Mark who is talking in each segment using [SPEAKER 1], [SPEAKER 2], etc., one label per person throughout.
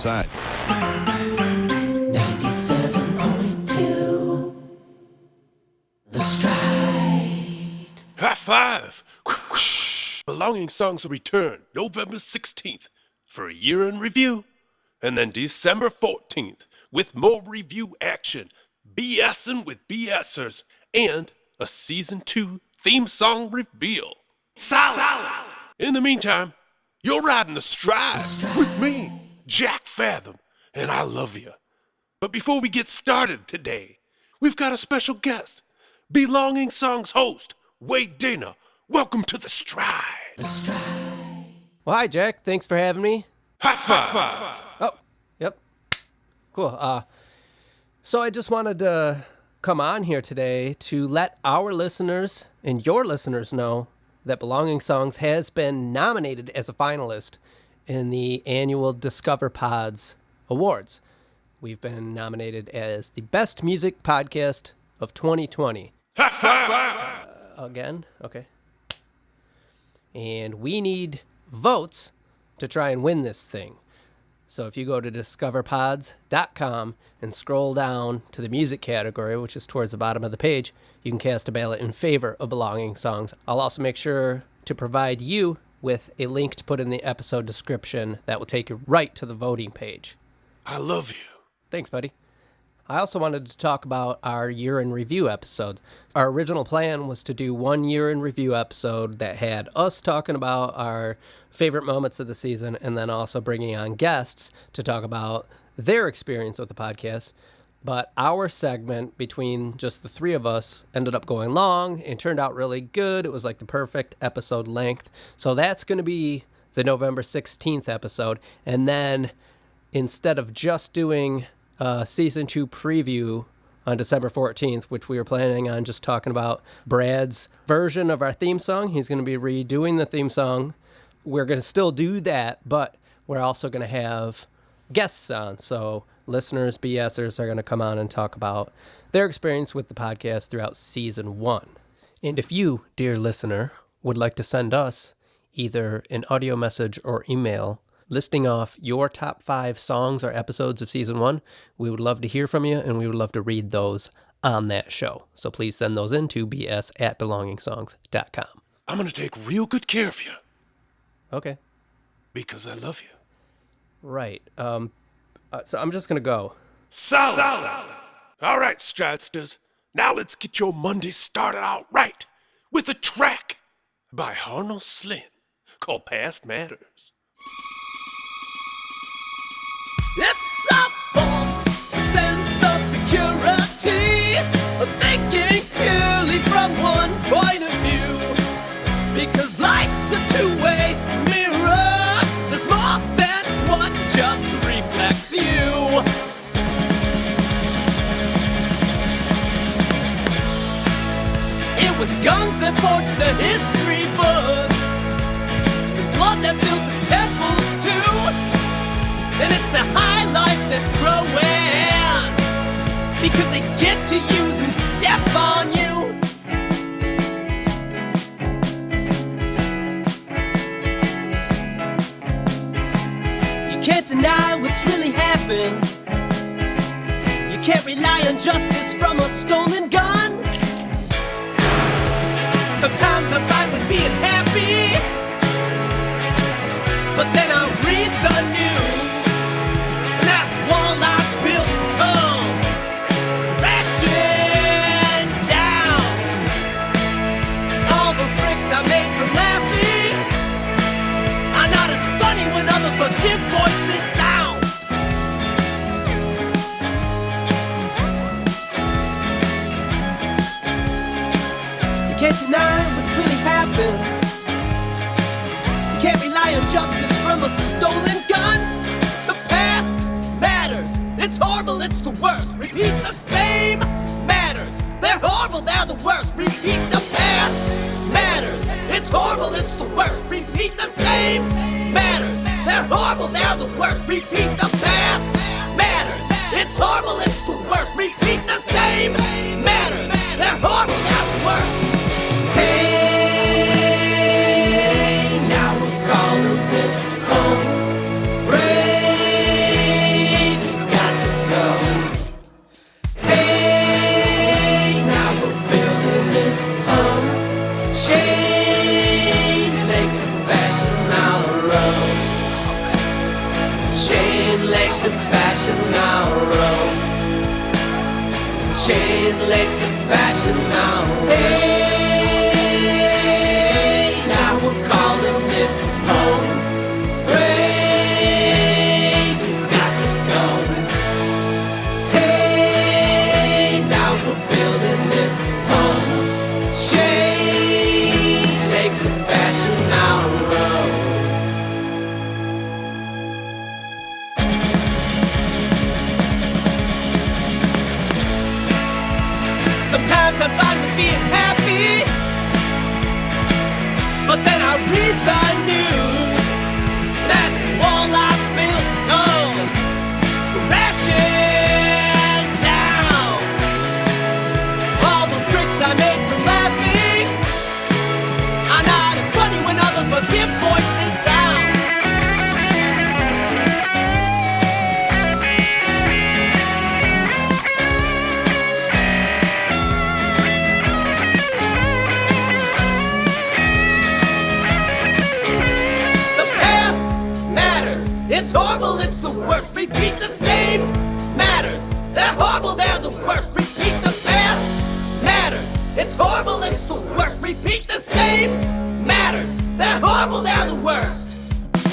[SPEAKER 1] outside.
[SPEAKER 2] 97.2 The Stride.
[SPEAKER 3] High five! Belonging Songs will return November 16th for a year in review, and then December 14th with more review action, BSing with BSrs, and a Season 2 theme song reveal. Solid! In the meantime, you're riding the Stride with me, Jack Fathom, and I love you. But before we get started today, we've got a special guest, Belonging Songs host, Whyte Dana. Welcome to the Stride.
[SPEAKER 4] Well, hi, Jack. Thanks for having me.
[SPEAKER 3] High five.
[SPEAKER 4] Oh, yep. Cool. So I just wanted to come on here today to let our listeners and your listeners know that Belonging Songs has been nominated as a finalist in the annual Discover Pods Awards. We've been nominated as the Best Music Podcast of 2020.
[SPEAKER 3] High five.
[SPEAKER 4] Again? Okay. And we need votes to try and win this thing. So if you go to discoverpods.com and scroll down to the music category, which is towards the bottom of the page, you can cast a ballot in favor of Belonging Songs. I'll also make sure to provide you with a link to put in the episode description that will take you right to the voting page.
[SPEAKER 3] I love you.
[SPEAKER 4] Thanks, buddy. I also wanted to talk about our year in review episode. Our original plan was to do one year in review episode that had us talking about our favorite moments of the season and then also bringing on guests to talk about their experience with the podcast. But our segment between just the three of us ended up going long and turned out really good. It was like the perfect episode length. So that's going to be the November 16th episode. And then instead of just doing Season 2 preview on December 14th, which we were planning on just talking about Brad's version of our theme song. He's going to be redoing the theme song. We're going to still do that, but we're also going to have guests on. So listeners, BSers, are going to come on and talk about their experience with the podcast throughout Season 1. And if you, dear listener, would like to send us either an audio message or email listing off your top 5 songs or episodes of Season 1, we would love to hear from you, and we would love to read those on that show. So please send those in to bs@belongingsongs.com.
[SPEAKER 3] I'm going to take real good care of you.
[SPEAKER 4] Okay.
[SPEAKER 3] Because I love you.
[SPEAKER 4] Right. So I'm just going to go.
[SPEAKER 3] Solid. All right, Stridesters. Now let's get your Monday started out right with a track by Harnol Slin called Past Matters.
[SPEAKER 2] It's a false sense of security, thinking purely from one point of view. Because life's a two-way mirror, there's more than what just reflects you. It was guns that forged the history books, and blood that built the temples too. And it's the high life that's growing, because they get to use and step on you. You can't deny what's really happened. You can't rely on justice from a stolen gun. Sometimes I'm fine with being happy, but then I read the news. Wall I built comes crashing down. All those bricks I made from laughing are not as funny when others must give voices sound. You can't deny what's really happened. You can't rely on justice from a stolen gun. The past matters. It's horrible, it's the worst. Repeat the same matters. They're horrible, they're the worst. Repeat the past matters. It's horrible, it's the worst. Repeat the same matters. They're horrible, they're the worst. Repeat the past matters. It's horrible, it's the worst. Repeat the same matters. They're horrible, they're the worst. Hey, now we're calling this home. Break chain legs to fashion now. Hey, now we're calling this home. Brave, you've got to go. Hey, now we're building this home. Chain legs to fashion our road. Sometimes I'm fine with being happy, but then I read the news. That wall I built comes crashing down. All those bricks I made from laughing are not as funny when others must give voices sound. It's horrible, it's the worst. Repeat the same matters. They're horrible, they're the worst. Repeat the past matters. It's horrible, it's the worst. Repeat the same matters. They're horrible, they're the worst.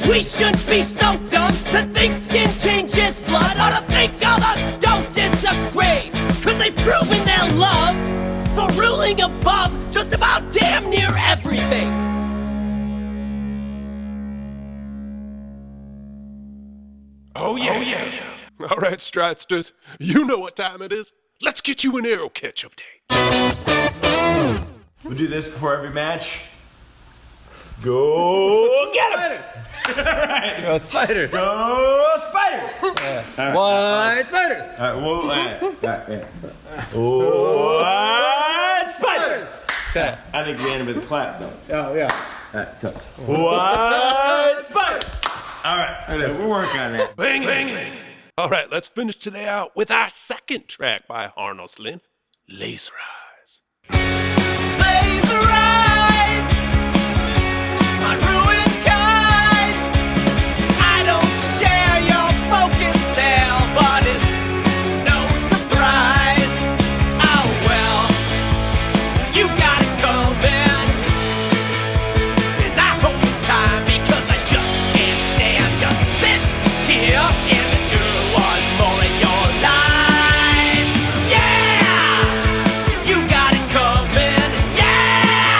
[SPEAKER 2] We shouldn't be so dumb to think skin changes blood, or to think others don't disagree. Cause they've proven their love for ruling above just about damn near everything.
[SPEAKER 3] Oh yeah. All right, Stridsters, you know what time it is. Let's get you an arrow catch update.
[SPEAKER 1] We'll do this before every match. Go get him! Alright.
[SPEAKER 5] Go Spydrz.
[SPEAKER 1] Go Spydrz!
[SPEAKER 5] Whyte Spydrz.
[SPEAKER 1] Whyte Spydrz!
[SPEAKER 5] Okay.
[SPEAKER 1] I think we ended with a clap though.
[SPEAKER 5] Oh, yeah.
[SPEAKER 1] Alright, so. Whyte Spydrz! Alright, we're working on that.
[SPEAKER 3] Bang, bang, bang. All right, let's finish today out with our second track by Harnol, Slin, Laser Eyes.
[SPEAKER 2] Laser eyes on ruined kind. I don't share your focus there, but it's no surprise. Oh well, you got it coming, and I hope it's time because I just can't stand to sit here and endure one more in your life. Yeah, you got it coming. Yeah.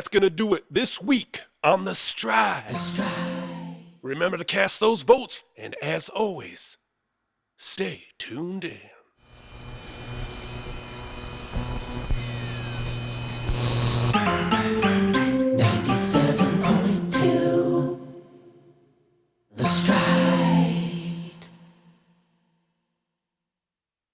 [SPEAKER 3] that's gonna do it this week on the Stride. Remember to cast those votes, and as always, stay tuned in.